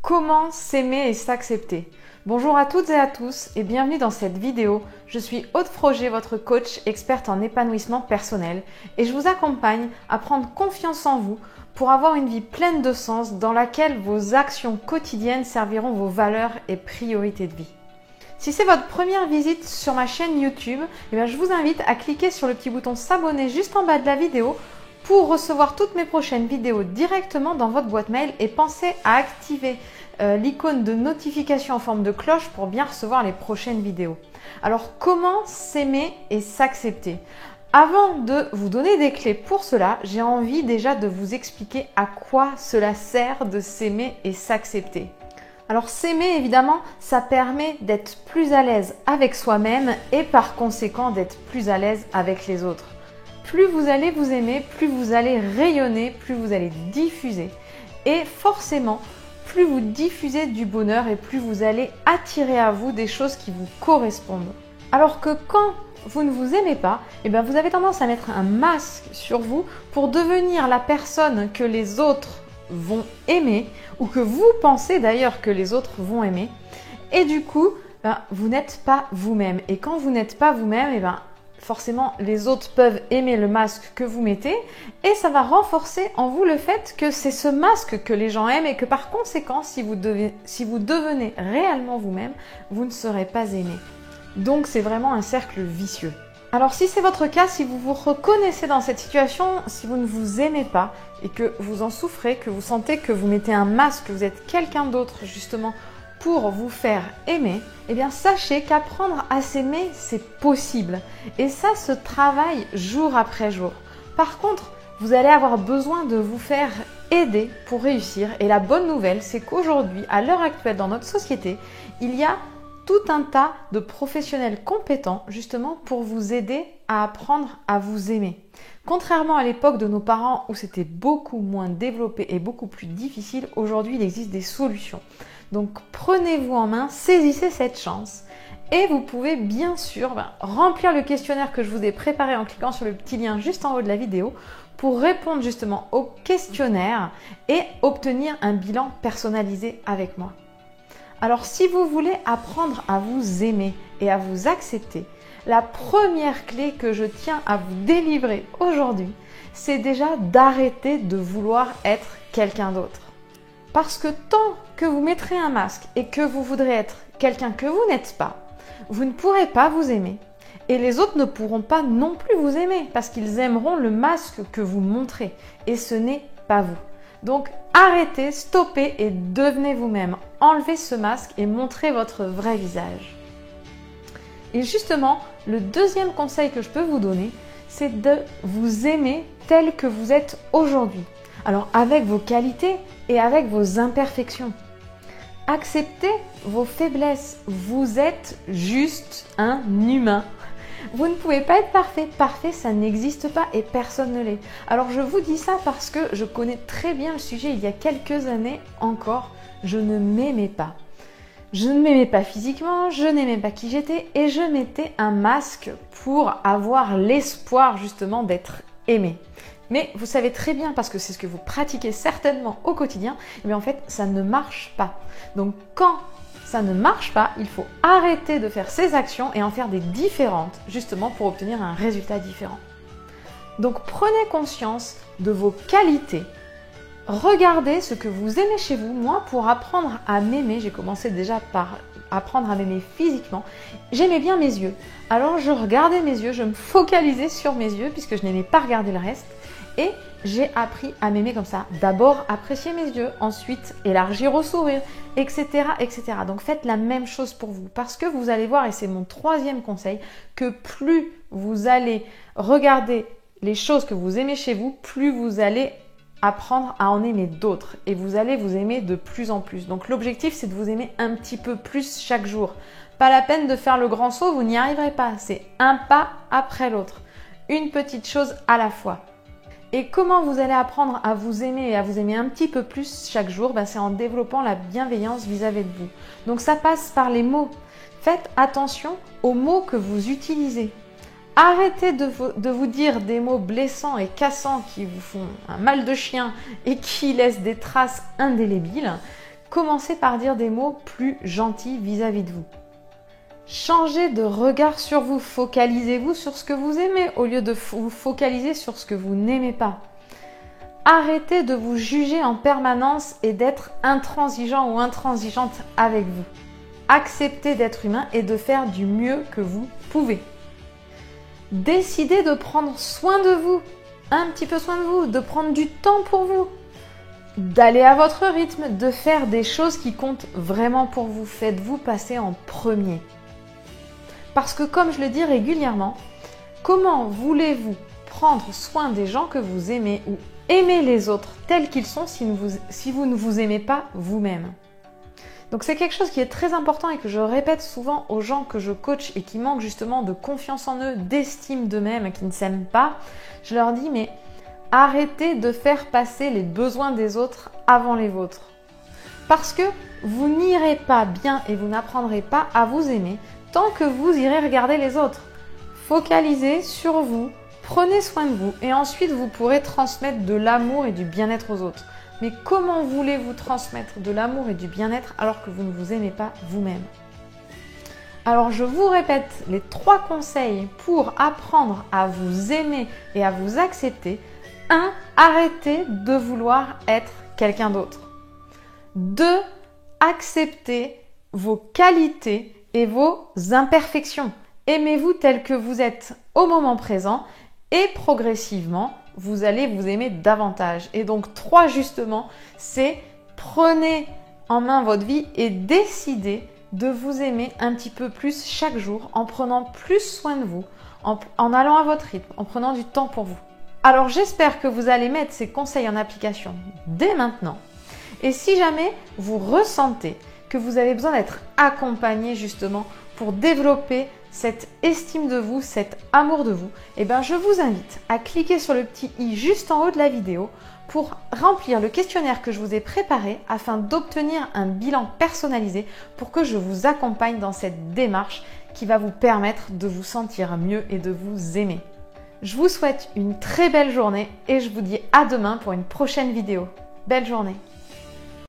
Comment s'aimer et s'accepter? Bonjour à toutes et à tous et bienvenue dans cette vidéo. Je suis Aude Froger, votre coach experte en épanouissement personnel et je vous accompagne à prendre confiance en vous pour avoir une vie pleine de sens dans laquelle vos actions quotidiennes serviront vos valeurs et priorités de vie. Si c'est votre première visite sur ma chaîne YouTube, je vous invite à cliquer sur le petit bouton s'abonner juste en bas de la vidéo pour recevoir toutes mes prochaines vidéos directement dans votre boîte mail et pensez à activer l'icône de notification en forme de cloche pour bien recevoir les prochaines vidéos. Alors, comment s'aimer et s'accepter? Avant de vous donner des clés pour cela, j'ai envie déjà de vous expliquer à quoi cela sert de s'aimer et s'accepter. Alors s'aimer, évidemment, ça permet d'être plus à l'aise avec soi-même et par conséquent d'être plus à l'aise avec les autres. Plus vous allez vous aimer, plus vous allez rayonner, plus vous allez diffuser. Et forcément, plus vous diffusez du bonheur et plus vous allez attirer à vous des choses qui vous correspondent. Alors que quand vous ne vous aimez pas, vous avez tendance à mettre un masque sur vous pour devenir la personne que les autres vont aimer ou que vous pensez d'ailleurs que les autres vont aimer. Et du coup, vous n'êtes pas vous-même. Et quand vous n'êtes pas vous-même, forcément, les autres peuvent aimer le masque que vous mettez et ça va renforcer en vous le fait que c'est ce masque que les gens aiment et que par conséquent, si vous devenez réellement vous-même, vous ne serez pas aimé. Donc, c'est vraiment un cercle vicieux. Alors, si c'est votre cas, si vous vous reconnaissez dans cette situation, si vous ne vous aimez pas et que vous en souffrez, que vous sentez que vous mettez un masque, que vous êtes quelqu'un d'autre justement pour vous faire aimer, sachez qu'apprendre à s'aimer, c'est possible. Et ça se travaille jour après jour. Par contre, vous allez avoir besoin de vous faire aider pour réussir. Et la bonne nouvelle, c'est qu'aujourd'hui, à l'heure actuelle dans notre société, il y a tout un tas de professionnels compétents justement pour vous aider à apprendre à vous aimer. Contrairement à l'époque de nos parents où c'était beaucoup moins développé et beaucoup plus difficile, aujourd'hui il existe des solutions. Donc prenez-vous en main, saisissez cette chance et vous pouvez bien sûr remplir le questionnaire que je vous ai préparé en cliquant sur le petit lien juste en haut de la vidéo pour répondre justement au questionnaire et obtenir un bilan personnalisé avec moi. Alors si vous voulez apprendre à vous aimer et à vous accepter, la première clé que je tiens à vous délivrer aujourd'hui, c'est déjà d'arrêter de vouloir être quelqu'un d'autre. Parce que tant que vous mettrez un masque et que vous voudrez être quelqu'un que vous n'êtes pas, vous ne pourrez pas vous aimer. Et les autres ne pourront pas non plus vous aimer parce qu'ils aimeront le masque que vous montrez. Et ce n'est pas vous. Donc arrêtez, stoppez et devenez vous-même. Enlevez ce masque et montrez votre vrai visage. Et justement, le deuxième conseil que je peux vous donner, c'est de vous aimer tel que vous êtes aujourd'hui. Alors avec vos qualités et avec vos imperfections. Acceptez vos faiblesses. Vous êtes juste un humain. Vous ne pouvez pas être parfait. Parfait, ça n'existe pas et personne ne l'est. Alors je vous dis ça parce que je connais très bien le sujet. Il y a quelques années encore, je ne m'aimais pas. Je ne m'aimais pas physiquement, je n'aimais pas qui j'étais et je mettais un masque pour avoir l'espoir justement d'être aimée. Mais vous savez très bien, parce que c'est ce que vous pratiquez certainement au quotidien, en fait, ça ne marche pas. Donc quand ça ne marche pas, il faut arrêter de faire ces actions et en faire des différentes, justement pour obtenir un résultat différent. Donc prenez conscience de vos qualités. Regardez ce que vous aimez chez vous. Moi, pour apprendre à m'aimer, j'ai commencé déjà par apprendre à m'aimer physiquement. J'aimais bien mes yeux. Alors je regardais mes yeux, je me focalisais sur mes yeux puisque je n'aimais pas regarder le reste. Et j'ai appris à m'aimer comme ça. D'abord apprécier mes yeux, ensuite élargir au sourire, etc., etc. Donc faites la même chose pour vous parce que vous allez voir, et c'est mon troisième conseil, que plus vous allez regarder les choses que vous aimez chez vous, plus vous allez apprendre à en aimer d'autres et vous allez vous aimer de plus en plus. Donc l'objectif, c'est de vous aimer un petit peu plus chaque jour. Pas la peine de faire le grand saut, vous n'y arriverez pas. C'est un pas après l'autre. Une petite chose à la fois. Et comment vous allez apprendre à vous aimer et à vous aimer un petit peu plus chaque jour? C'est en développant la bienveillance vis-à-vis de vous. Donc ça passe par les mots. Faites attention aux mots que vous utilisez. Arrêtez de vous dire des mots blessants et cassants qui vous font un mal de chien et qui laissent des traces indélébiles. commencez par dire des mots plus gentils vis-à-vis de vous. Changez de regard sur vous, focalisez-vous sur ce que vous aimez au lieu de vous focaliser sur ce que vous n'aimez pas. Arrêtez de vous juger en permanence et d'être intransigeant ou intransigeante avec vous. Acceptez d'être humain et de faire du mieux que vous pouvez. Décidez de prendre soin de vous, un petit peu soin de vous, de prendre du temps pour vous, d'aller à votre rythme, de faire des choses qui comptent vraiment pour vous. Faites-vous passer en premier. Parce que comme je le dis régulièrement, comment voulez-vous prendre soin des gens que vous aimez ou aimer les autres tels qu'ils sont si vous ne vous aimez pas vous-même? Donc c'est quelque chose qui est très important et que je répète souvent aux gens que je coach et qui manquent justement de confiance en eux, d'estime d'eux-mêmes, qui ne s'aiment pas. Je leur dis mais arrêtez de faire passer les besoins des autres avant les vôtres. Parce que vous n'irez pas bien et vous n'apprendrez pas à vous aimer tant que vous irez regarder les autres. Focalisez sur vous, prenez soin de vous et ensuite vous pourrez transmettre de l'amour et du bien-être aux autres. Mais comment voulez-vous transmettre de l'amour et du bien-être alors que vous ne vous aimez pas vous-même? Alors je vous répète les 3 conseils pour apprendre à vous aimer et à vous accepter. 1. Arrêtez de vouloir être quelqu'un d'autre. 2. Acceptez vos qualités et vos imperfections. Aimez-vous tel que vous êtes au moment présent et progressivement, vous allez vous aimer davantage. Et donc 3 justement, c'est prenez en main votre vie et décidez de vous aimer un petit peu plus chaque jour en prenant plus soin de vous, en allant à votre rythme, en prenant du temps pour vous. Alors j'espère que vous allez mettre ces conseils en application dès maintenant. Et si jamais vous ressentez que vous avez besoin d'être accompagné justement pour développer cette estime de vous, cet amour de vous, eh bien je vous invite à cliquer sur le petit i juste en haut de la vidéo pour remplir le questionnaire que je vous ai préparé afin d'obtenir un bilan personnalisé pour que je vous accompagne dans cette démarche qui va vous permettre de vous sentir mieux et de vous aimer. Je vous souhaite une très belle journée et je vous dis à demain pour une prochaine vidéo. Belle journée!